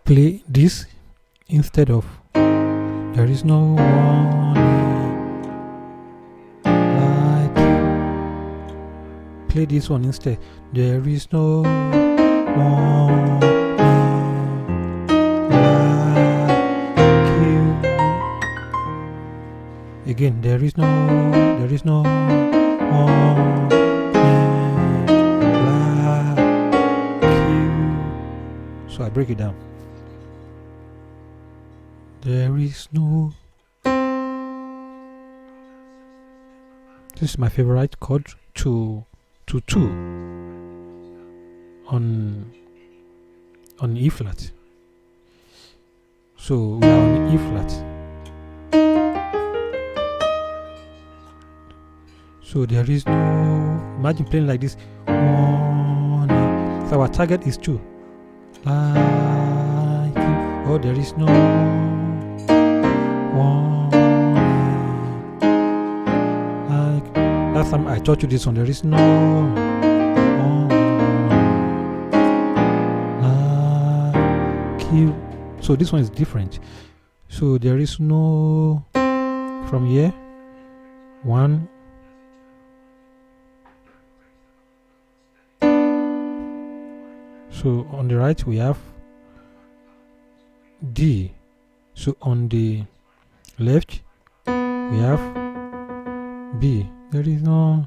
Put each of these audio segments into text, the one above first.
play this instead of there is no one like you. Play this one instead. There is no one like you. Again, there is no one like you. So I break it down. There is no. This is my favorite chord, to 2 on E flat. So we are on E flat. So there is no. Imagine playing like this. So our target is 2. Like you. Oh, there is no one like. Last time I taught you this one. There is no one like you. So this one is different. So there is no from here 1. So on the right we have D. So on the left we have B. There is no.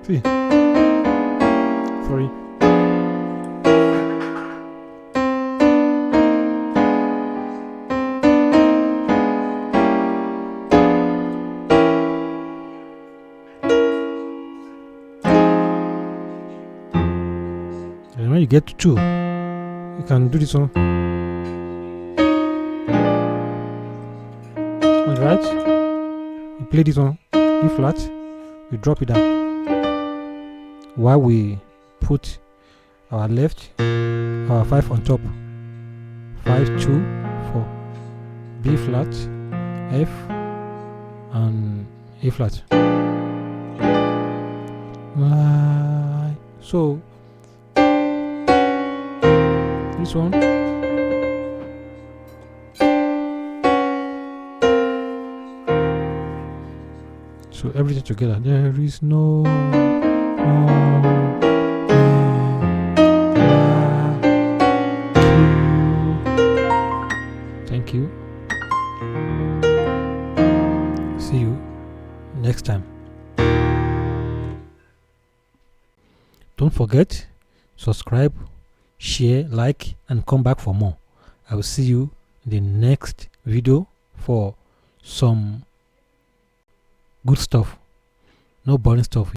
See. Sorry. And when you get to 2, you can do this one. On the right, you play this one, E flat, you drop it down. While we put our left, our 5 on top. 5, 2, 4. B flat, F, and A flat. So this one. So everything together. There is no thank you. See you next time. Don't forget, subscribe, share, like, and come back for more. I will see you in the next video for some good stuff, no boring stuff.